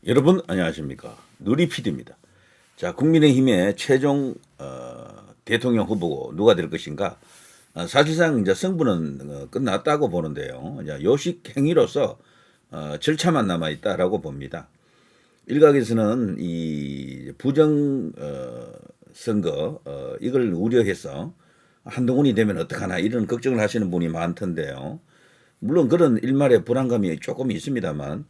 여러분 안녕하십니까. 누리 PD입니다. 자, 국민의힘의 최종 대통령 후보고 누가 될 것인가? 사실상 이제 승부는 끝났다고 보는데요. 이제 요식 행위로서 절차만 남아 있다라고 봅니다. 일각에서는 이 부정 선거 이걸 우려해서 한동훈이 되면 어떡하나 이런 걱정을 하시는 분이 많던데요. 물론 그런 일말의 불안감이 조금 있습니다만,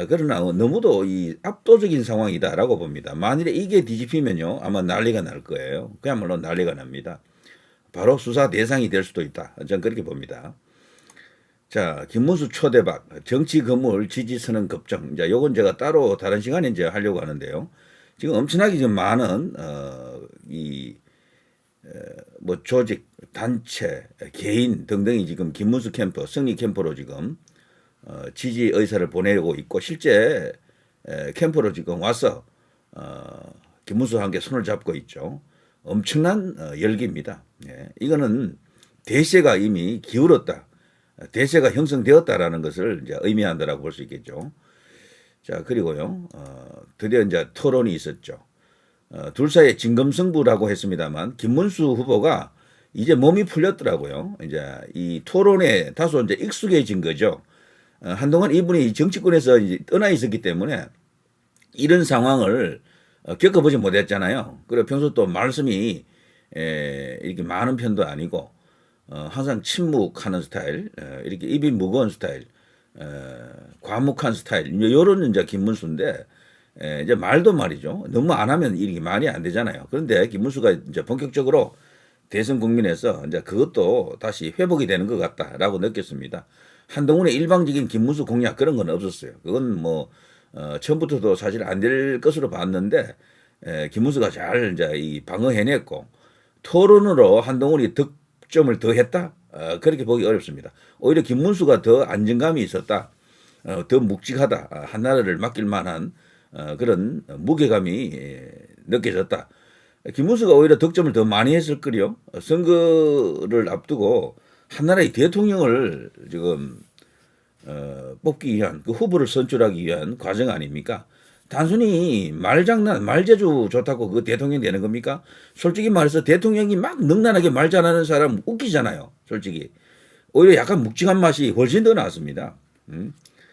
그러나 너무도 이 압도적인 상황이다라고 봅니다. 만일에 이게 뒤집히면요, 아마 난리가 날 거예요. 그야말로 난리가 납니다. 바로 수사 대상이 될 수도 있다. 저는 그렇게 봅니다. 자, 김문수 초대박, 정치 거물 지지 선언 급정. 자, 요건 제가 따로 다른 시간에 이제 하려고 하는데요. 지금 엄청나게 지금 많은 뭐 조직, 단체, 개인 등등이 지금 김문수 캠프, 승리 캠프로 지금 지지 의사를 보내고 있고, 실제 캠프로 지금 와서 김문수와 함께 손을 잡고 있죠. 엄청난 열기입니다. 예, 이거는 대세가 이미 기울었다, 대세가 형성되었다라는 것을 이제 의미한다라고 볼 수 있겠죠. 자, 그리고요, 드디어 이제 토론이 있었죠. 둘 사이에 진검승부라고 했습니다만, 김문수 후보가 이제 몸이 풀렸더라고요. 이제 이 토론에 다소 이제 익숙해진 거죠. 한동안 이분이 정치권에서 이제 떠나 있었기 때문에 이런 상황을 겪어보지 못했잖아요. 그리고 평소 또 말씀이 이렇게 많은 편도 아니고 항상 침묵하는 스타일, 이렇게 입이 무거운 스타일, 과묵한 스타일, 이런 이제 김문수인데, 이제 말도 말이죠. 너무 안 하면 이렇게 말이 안 되잖아요. 그런데 김문수가 이제 본격적으로 대선 국민에서 이제 그것도 다시 회복이 되는 것 같다라고 느꼈습니다. 한동훈의 일방적인 김문수 공약 그런 건 없었어요. 그건 뭐 처음부터도 사실 안 될 것으로 봤는데, 김문수가 잘 이제 이 방어해냈고, 토론으로 한동훈이 득점을 더 했다? 그렇게 보기 어렵습니다. 오히려 김문수가 더 안정감이 있었다. 더 묵직하다. 한나라를 맡길 만한 그런 무게감이 느껴졌다. 김문수가 오히려 득점을 더 많이 했을 거요. 선거를 앞두고 한나라의 대통령을 지금 뽑기 위한, 그 후보를 선출하기 위한 과정 아닙니까? 단순히 말장난, 말재주 좋다고 그 대통령 되는 겁니까? 솔직히 말해서 대통령이 막 능란하게 말 잘하는 사람 웃기잖아요. 솔직히. 오히려 약간 묵직한 맛이 훨씬 더 낫습니다.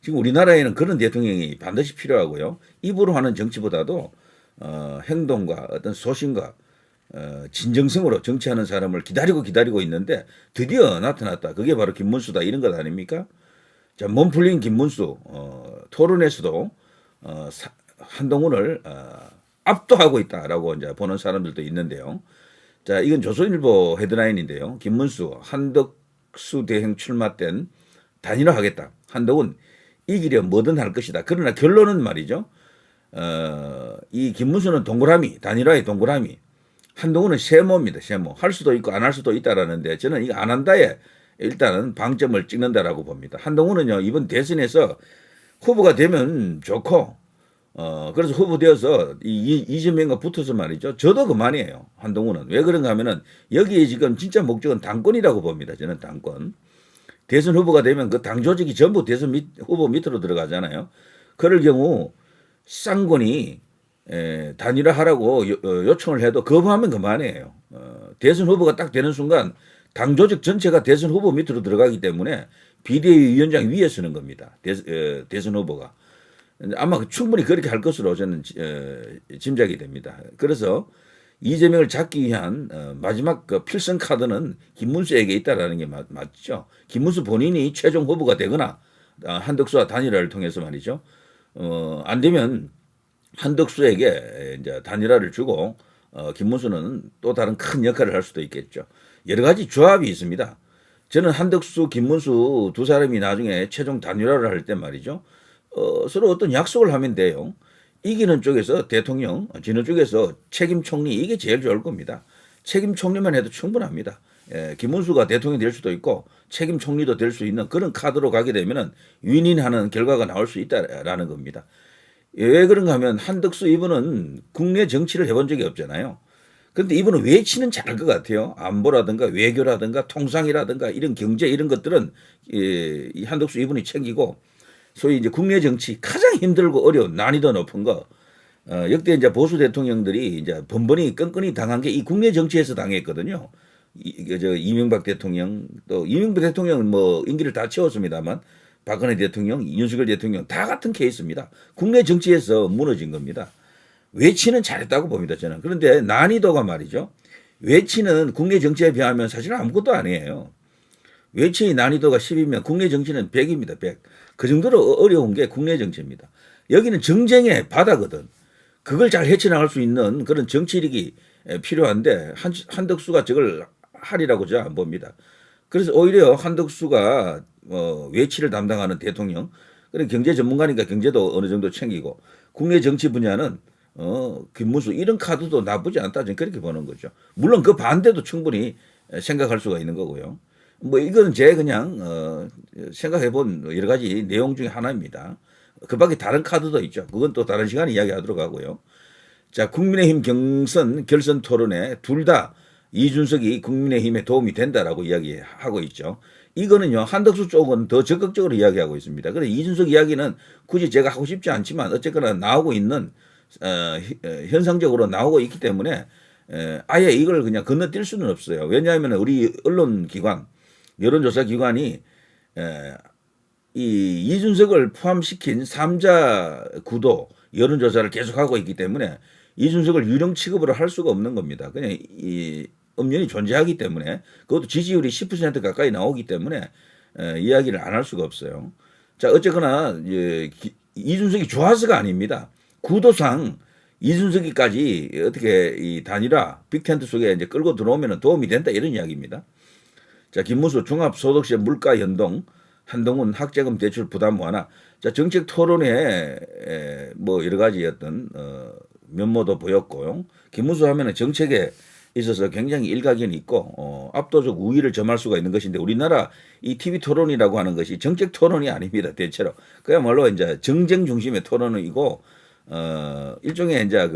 지금 우리나라에는 그런 대통령이 반드시 필요하고요. 입으로 하는 정치보다도 행동과 어떤 소신과 진정성으로 정치하는 사람을 기다리고 있는데 드디어 나타났다. 그게 바로 김문수다. 이런 것 아닙니까? 자, 몸 풀린 김문수, 토론에서도 한동훈을 압도하고 있다라고 이제 보는 사람들도 있는데요. 자, 이건 조선일보 헤드라인인데요. 김문수, 한덕수 대행 출마 땐 단일화하겠다. 한동훈 이기려 뭐든 할 것이다. 그러나 결론은 말이죠. 이 김문수는 동그라미, 단일화의 동그라미. 한동훈은 세모입니다. 세모. 할 수도 있고 안 할 수도 있다라는데, 저는 이거 안 한다에 일단은 방점을 찍는다라고 봅니다. 한동훈은요, 이번 대선에서 후보가 되면 좋고, 그래서 후보 되어서 이재명과 붙어서 말이죠. 저도 그만이에요. 한동훈은. 왜 그런가 하면은 여기에 지금 진짜 목적은 당권이라고 봅니다. 저는 당권. 대선 후보가 되면 그 당 조직이 전부 대선 후보 밑으로 들어가잖아요. 그럴 경우 쌍권이 단일화하라고 요청을 해도 거부하면 그만이에요. 대선 후보가 딱 되는 순간 당 조직 전체가 대선 후보 밑으로 들어가기 때문에 비대위원장 위에 서는 겁니다. 대선 후보가. 아마 충분히 그렇게 할 것으로 저는 짐작이 됩니다. 그래서 이재명을 잡기 위한 마지막 그 필승 카드는 김문수에게 있다라는 게 맞죠. 김문수 본인이 최종 후보가 되거나 한덕수와 단일화를 통해서 말이죠. 안 되면 한덕수에게 이제 단일화를 주고 김문수는 또 다른 큰 역할을 할 수도 있겠죠. 여러 가지 조합이 있습니다. 저는 한덕수, 김문수 두 사람이 나중에 최종 단일화를 할 때 말이죠. 서로 어떤 약속을 하면 돼요. 이기는 쪽에서 대통령, 지는 쪽에서 책임 총리, 이게 제일 좋을 겁니다. 책임 총리만 해도 충분합니다. 김문수가 대통령이 될 수도 있고 책임 총리도 될 수 있는 그런 카드로 가게 되면은 윈윈하는 결과가 나올 수 있다라는 겁니다. 왜 그런가 하면 한덕수 이분은 국내 정치를 해본 적이 없잖아요. 그런데 이분은 외치는 잘할 것 같아요. 안보라든가 외교라든가 통상이라든가 이런 경제 이런 것들은 이 한덕수 이분이 챙기고, 소위 이제 국내 정치 가장 힘들고 어려운 난이도 높은 거 역대 이제 보수 대통령들이 이제 번번이 끈끈이 당한 게 이 국내 정치에서 당했거든요. 저 이명박 대통령 또 이명박 대통령은 뭐 임기를 다 채웠습니다만 박근혜 대통령, 윤석열 대통령 다 같은 케이스입니다. 국내 정치에서 무너진 겁니다. 외치는 잘했다고 봅니다, 저는. 그런데 난이도가 말이죠. 외치는 국내 정치에 비하면 사실 아무것도 아니에요. 외치의 난이도가 10이면 국내 정치는 100입니다, 100. 그 정도로 어려운 게 국내 정치입니다. 여기는 정쟁의 바다거든. 그걸 잘 헤쳐나갈 수 있는 그런 정치력이 필요한데 한덕수가 저걸 하리라고 저는 안 봅니다. 그래서 오히려 한덕수가 외치를 담당하는 대통령, 그런 경제 전문가니까 경제도 어느 정도 챙기고 국내 정치 분야는 김문수 이런 카드도 나쁘지 않다 저는 그렇게 보는 거죠. 물론 그 반대도 충분히 생각할 수가 있는 거고요. 뭐 이거는 제 그냥 생각해본 여러 가지 내용 중에 하나입니다. 그 밖에 다른 카드도 있죠. 그건 또 다른 시간에 이야기하도록 하고요. 자, 국민의힘 경선 결선 토론에 둘 다 이준석이 국민의힘에 도움이 된다라고 이야기하고 있죠. 이거는요, 한덕수 쪽은 더 적극적으로 이야기하고 있습니다. 그래서 이준석 이야기는 굳이 제가 하고 싶지 않지만 어쨌거나 나오고 있는, 현상적으로 나오고 있기 때문에 아예 이걸 그냥 건너뛸 수는 없어요. 왜냐하면 우리 언론기관, 여론조사 기관이 이 이준석을 포함시킨 3자 구도 여론조사를 계속하고 있기 때문에 이준석을 유령 취급을 할 수가 없는 겁니다. 그냥 이 엄연히 존재하기 때문에 그것도 지지율이 10% 가까이 나오기 때문에 이야기를 안 할 수가 없어요. 자, 어쨌거나 이준석이 좋아서가 아닙니다. 구도상 이준석이까지 어떻게 이 단일화 빅텐트 속에 이제 끌고 들어오면 도움이 된다 이런 이야기입니다. 자, 김문수 종합소득세 물가 연동, 한동훈 학자금 대출 부담 완화. 자, 정책 토론에 뭐 여러 가지 어떤 면모도 보였고요. 김문수 하면은 정책에 있어서 굉장히 일가견이 있고 압도적 우위를 점할 수가 있는 것인데 우리나라 이 TV 토론이라고 하는 것이 정책 토론이 아닙니다. 대체로 그야말로 이제 정쟁 중심의 토론이고 일종의 이제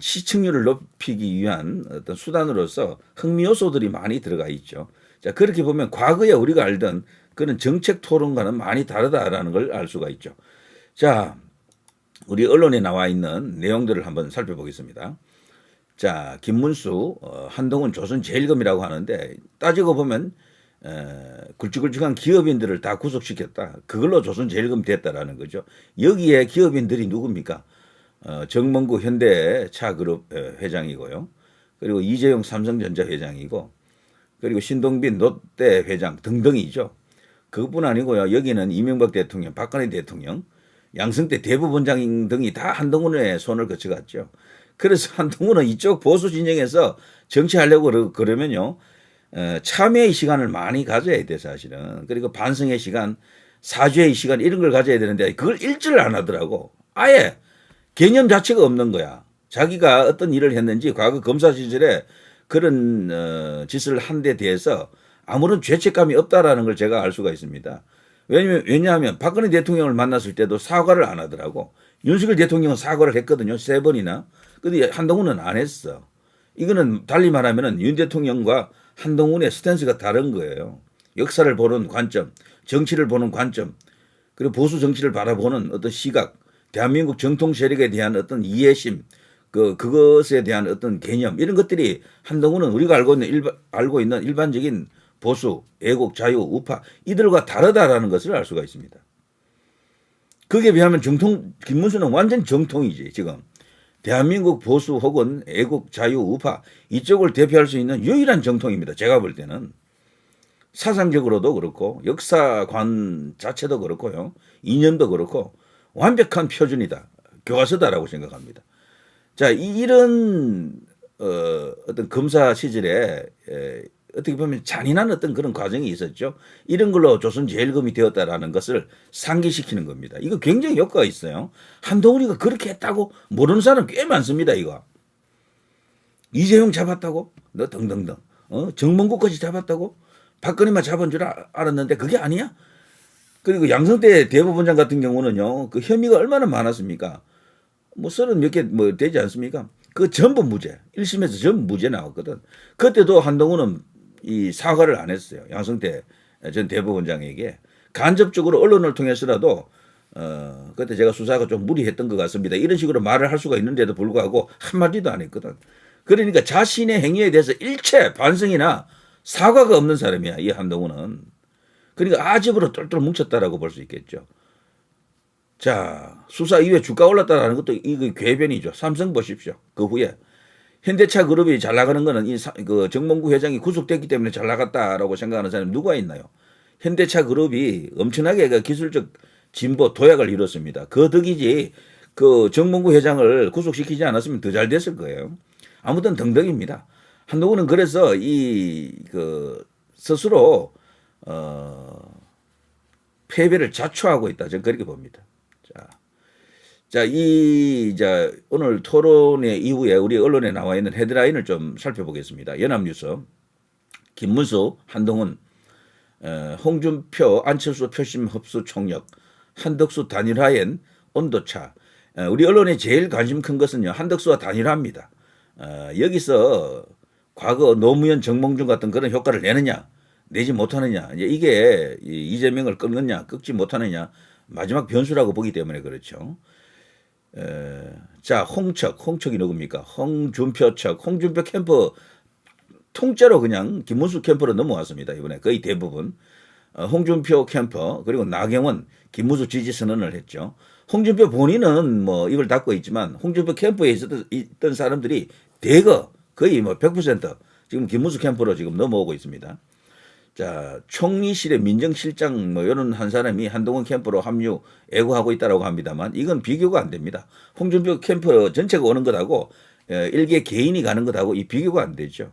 시청률을 높이기 위한 어떤 수단으로서 흥미 요소들이 많이 들어가 있죠. 자, 그렇게 보면 과거에 우리가 알던 그런 정책 토론과는 많이 다르다라는 걸 알 수가 있죠. 자, 우리 언론에 나와 있는 내용들을 한번 살펴보겠습니다. 자, 김문수, 한동훈 조선제일검이라고 하는데 따지고 보면 굵직굵직한 기업인들을 다 구속시켰다. 그걸로 조선제일검 됐다라는 거죠. 여기에 기업인들이 누굽니까? 정몽구 현대차그룹 회장이고요. 그리고 이재용 삼성전자 회장이고 그리고 신동빈 롯데 회장 등등이죠. 그것뿐 아니고요. 여기는 이명박 대통령, 박근혜 대통령, 양승태 대법원장 등이 다 한동훈의 손을 거쳐갔죠. 그래서 한동훈은 이쪽 보수 진영에서 정치하려고 그러면요. 참여의 시간을 많이 가져야 돼 사실은. 그리고 반성의 시간, 사죄의 시간 이런 걸 가져야 되는데 그걸 일주를 안 하더라고. 아예 개념 자체가 없는 거야. 자기가 어떤 일을 했는지 과거 검사 시절에 그런 짓을 한 데 대해서 아무런 죄책감이 없다라는 걸 제가 알 수가 있습니다. 왜냐하면 박근혜 대통령을 만났을 때도 사과를 안 하더라고. 윤석열 대통령은 사과를 했거든요. 3번이나. 근데 한동훈은 안 했어. 이거는 달리 말하면 윤 대통령과 한동훈의 스탠스가 다른 거예요. 역사를 보는 관점, 정치를 보는 관점, 그리고 보수 정치를 바라보는 어떤 시각, 대한민국 정통 세력에 대한 어떤 이해심, 그것에 대한 어떤 개념, 이런 것들이 한동훈은 우리가 알고 있는 일반적인 보수, 애국, 자유, 우파, 이들과 다르다라는 것을 알 수가 있습니다. 거기에 비하면 김문수는 완전 정통이지, 지금. 대한민국 보수 혹은 애국, 자유, 우파, 이쪽을 대표할 수 있는 유일한 정통입니다. 제가 볼 때는. 사상적으로도 그렇고, 역사관 자체도 그렇고요. 이념도 그렇고, 완벽한 표준이다. 교과서다라고 생각합니다. 자, 이런 어떤 검사 시절에 어떻게 보면 잔인한 어떤 그런 과정이 있었죠. 이런 걸로 조선제일검이 되었다라는 것을 상기시키는 겁니다. 이거 굉장히 효과가 있어요. 한동훈이가 그렇게 했다고 모르는 사람 꽤 많습니다. 이거. 이재용 잡았다고? 너 등등등. 정몽구까지 잡았다고? 박근혜만 잡은 줄 알았는데 그게 아니야? 그리고 양승태 대법원장 같은 경우는요. 그 혐의가 얼마나 많았습니까? 뭐 30 몇 개 뭐 되지 않습니까? 그 전부 무죄. 1심에서 전부 무죄 나왔거든. 그때도 한동훈은 이 사과를 안 했어요. 양승태 전 대법원장에게. 간접적으로 언론을 통해서라도 그때 제가 수사가 좀 무리했던 것 같습니다. 이런 식으로 말을 할 수가 있는데도 불구하고 한마디도 안 했거든. 그러니까 자신의 행위에 대해서 일체 반성이나 사과가 없는 사람이야, 이 한동훈은. 그러니까 아집으로 똘똘 뭉쳤다라고 볼 수 있겠죠. 자, 수사 이후에 주가 올랐다라는 것도 이거 궤변이죠. 삼성 보십시오. 그 후에 현대차 그룹이 잘 나가는 거는 그 정몽구 회장이 구속됐기 때문에 잘 나갔다라고 생각하는 사람이 누가 있나요? 현대차 그룹이 엄청나게 그 기술적 진보 도약을 이뤘습니다. 그 덕이지 그 정몽구 회장을 구속시키지 않았으면 더 잘 됐을 거예요. 아무튼 등등입니다. 한동훈은 그래서 이 스스로 패배를 자초하고 있다. 저는 그렇게 봅니다. 자, 오늘 토론회 이후에 우리 언론에 나와 있는 헤드라인을 좀 살펴보겠습니다. 연합뉴스, 김문수, 한동훈, 홍준표, 안철수 표심 흡수 총력, 한덕수 단일화엔 온도차. 우리 언론에 제일 관심 큰 것은요, 한덕수와 단일화입니다. 여기서 과거 노무현, 정몽준 같은 그런 효과를 내느냐, 내지 못하느냐, 이게 이재명을 꺾느냐, 꺾지 못하느냐, 마지막 변수라고 보기 때문에 그렇죠. 자, 홍척이 누굽니까? 홍준표 척, 홍준표 캠프 통째로 그냥 김문수 캠프로 넘어왔습니다. 이번에 거의 대부분. 홍준표 캠프, 그리고 나경원, 김문수 지지 선언을 했죠. 홍준표 본인은 뭐 입을 닫고 있지만 홍준표 캠프에 있던 사람들이 대거 거의 뭐 100% 지금 김문수 캠프로 지금 넘어오고 있습니다. 자, 총리실의 민정실장 뭐 이런 한 사람이 한동훈 캠프로 합류 애고하고 있다라고 합니다만 이건 비교가 안 됩니다. 홍준표 캠프 전체가 오는 것하고 일개 개인이 가는 것하고 이 비교가 안 되죠.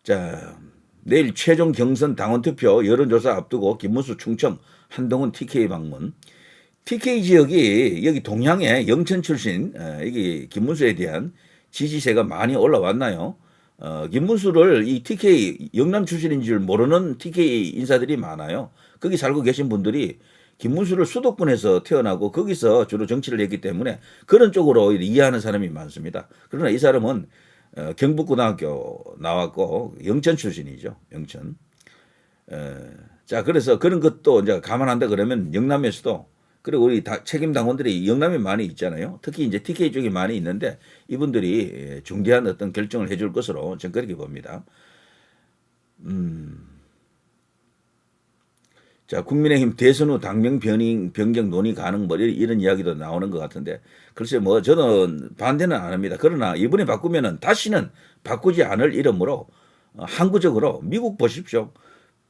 자, 내일 최종 경선 당원 투표 여론조사 앞두고 김문수 충청 한동훈 TK 방문. TK 지역이 여기 동향에 영천 출신 여기 김문수에 대한 지지세가 많이 올라왔나요? 김문수를 이 TK 영남 출신인 줄 모르는 TK 인사들이 많아요. 거기 살고 계신 분들이 김문수를 수도권에서 태어나고 거기서 주로 정치를 했기 때문에 그런 쪽으로 이해하는 사람이 많습니다. 그러나 이 사람은 경북고등학교 나왔고 영천 출신이죠. 영천. 자, 그래서 그런 것도 이제 감안한다 그러면 영남에서도 그리고 우리 책임 당원들이 영남에 많이 있잖아요. 특히 이제 TK 쪽에 많이 있는데 이분들이 중대한 어떤 결정을 해줄 것으로 저는 그렇게 봅니다. 자, 국민의힘 대선 후 당명 변경 논의 가능 뭐 이런 이야기도 나오는 것 같은데 글쎄 뭐 저는 반대는 안 합니다. 그러나 이번에 바꾸면은 다시는 바꾸지 않을 이름으로 항구적으로 미국 보십시오.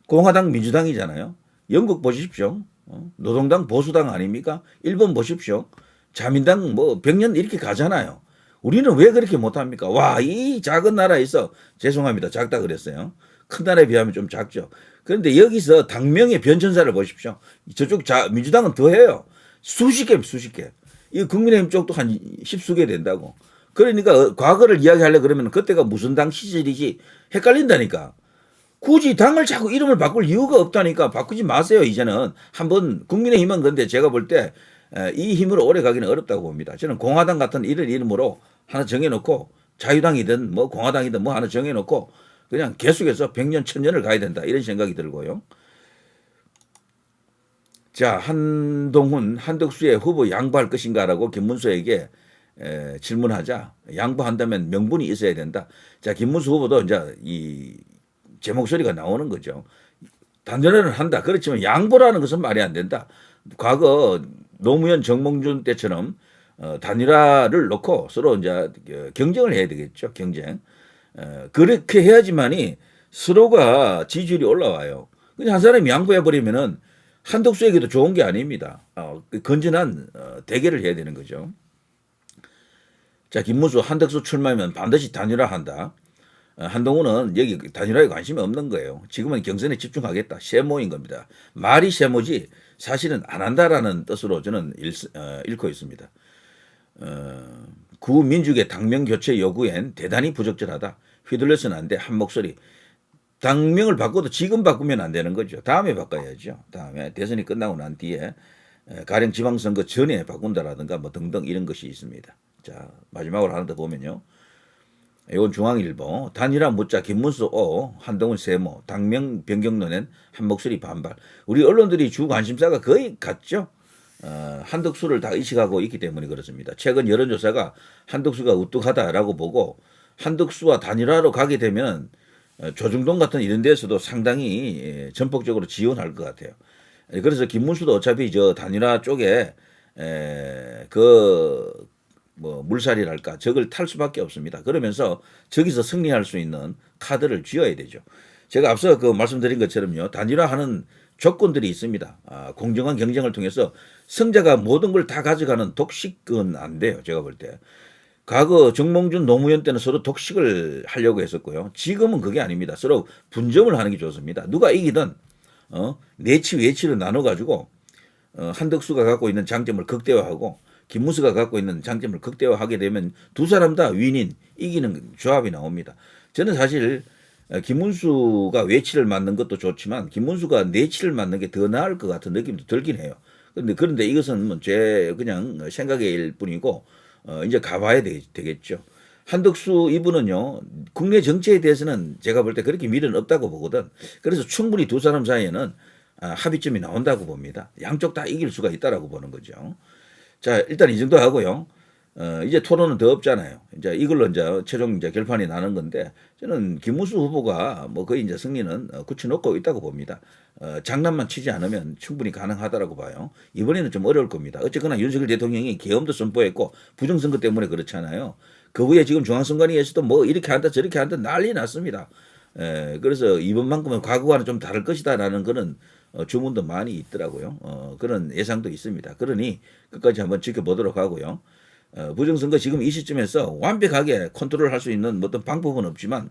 공화당 민주당이잖아요. 영국 보십시오. 노동당 보수당 아닙니까? 일본 보십시오. 자민당 뭐 100년 이렇게 가잖아요. 우리는 왜 그렇게 못합니까? 와, 이 작은 나라에서 죄송합니다. 작다 그랬어요. 큰 나라에 비하면 좀 작죠. 그런데 여기서 당명의 변천사를 보십시오. 저쪽 민주당은 더해요. 수십 개. 이 국민의힘 쪽도 한 십수개 된다고. 그러니까 과거를 이야기하려고 그러면 그때가 무슨 당 시절이지 헷갈린다니까. 굳이 당을 자꾸 이름을 바꿀 이유가 없다니까. 바꾸지 마세요. 이제는 한번 국민의힘은 근데 제가 볼 때 이 힘으로 오래 가기는 어렵다고 봅니다. 저는 공화당 같은 이런 이름으로 하나 정해놓고 자유당이든 뭐 공화당이든 뭐 하나 정해놓고 그냥 계속해서 100년 1000년을 가야 된다 이런 생각이 들고요. 자, 한동훈 한덕수의 후보 양보할 것인가라고 김문수에게 질문하자 양보한다면 명분이 있어야 된다. 자, 김문수 후보도 이제 제 목소리가 나오는 거죠. 단전화는 한다. 그렇지만 양보라는 것은 말이 안 된다. 과거 노무현 정몽준 때처럼 단일화를 놓고 서로 이제 경쟁을 해야 되겠죠. 경쟁. 그렇게 해야지만이 서로가 지지율이 올라와요. 그냥 한 사람이 양보해 버리면은 한덕수에게도 좋은 게 아닙니다. 건전한 대결을 해야 되는 거죠. 자, 김문수 한덕수 출마하면 반드시 단일화한다. 한동훈은 여기 단일화에 관심이 없는 거예요. 지금은 경선에 집중하겠다. 세모인 겁니다. 말이 세모지 사실은 안 한다라는 뜻으로 저는 읽고 있습니다. 구민족의 당명 교체 요구엔 대단히 부적절하다. 휘둘려서는 안 돼. 한 목소리. 당명을 바꿔도 지금 바꾸면 안 되는 거죠. 다음에 바꿔야죠. 다음에 대선이 끝나고 난 뒤에 가령 지방선거 전에 바꾼다라든가 뭐 등등 이런 것이 있습니다. 자, 마지막으로 하나 더 보면요. 이건 중앙일보. 단일화 묻자 김문수 오, 한동훈 세모, 당명 변경 논엔 한 목소리 반발. 우리 언론들이 주 관심사가 거의 같죠. 한덕수를 다 의식하고 있기 때문에 그렇습니다. 최근 여론조사가 한덕수가 우뚝하다라고 보고 한덕수와 단일화로 가게 되면 조중동 같은 이런 데서도 상당히 전폭적으로 지원할 것 같아요. 그래서 김문수도 어차피 저 단일화 쪽에 뭐 물살이랄까 저걸 탈 수밖에 없습니다. 그러면서 저기서 승리할 수 있는 카드를 쥐어야 되죠. 제가 앞서 그 말씀드린 것처럼요. 단일화하는 조건들이 있습니다. 공정한 경쟁을 통해서 승자가 모든 걸 다 가져가는 독식은 안 돼요. 제가 볼 때. 과거 정몽준 노무현 때는 서로 독식을 하려고 했었고요. 지금은 그게 아닙니다. 서로 분점을 하는 게 좋습니다. 누가 이기든 내치 외치를 나눠가지고 한덕수가 갖고 있는 장점을 극대화하고 김문수가 갖고 있는 장점을 극대화하게 되면 두 사람 다 윈인 이기는 조합이 나옵니다. 저는 사실 김문수가 외치를 맞는 것도 좋지만 김문수가 내치를 맞는 게 더 나을 것 같은 느낌도 들긴 해요. 그런데 이것은 뭐 제 그냥 생각일 뿐이고 이제 가봐야 되겠죠. 한덕수 이분은요 국내 정치에 대해서는 제가 볼 때 그렇게 미련 없다고 보거든. 그래서 충분히 두 사람 사이에는 합의점이 나온다고 봅니다. 양쪽 다 이길 수가 있다라고 보는 거죠. 자, 일단 이 정도 하고요. 이제 토론은 더 없잖아요. 이제 이걸로 이제 최종 이제 결판이 나는 건데 저는 김문수 후보가 뭐 거의 이제 승리는 굳혀놓고 있다고 봅니다. 장난만 치지 않으면 충분히 가능하다라고 봐요. 이번에는 좀 어려울 겁니다. 어쨌거나 윤석열 대통령이 계엄도 선포했고 부정선거 때문에 그렇잖아요. 그 후에 지금 중앙선관위에서도 뭐 이렇게 한다 저렇게 한다 난리 났습니다. 그래서 이번만큼은 과거와는 좀 다를 것이다라는 거는 주문도 많이 있더라고요. 그런 예상도 있습니다. 그러니 끝까지 한번 지켜보도록 하고요. 부정선거 지금 이 시점에서 완벽하게 컨트롤할 수 있는 어떤 방법은 없지만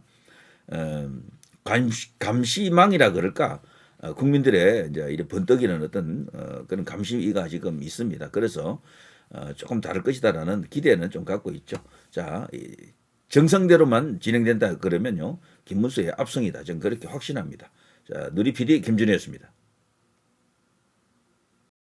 감시망이라 그럴까 국민들의 이제 이런 번뜩이는 어떤 그런 감시가 지금 있습니다. 그래서 조금 다를 것이다라는 기대는 좀 갖고 있죠. 자, 정상대로만 진행된다 그러면요 김문수의 압승이다. 저는 그렇게 확신합니다. 자, 누리 PD 김준혜였습니다.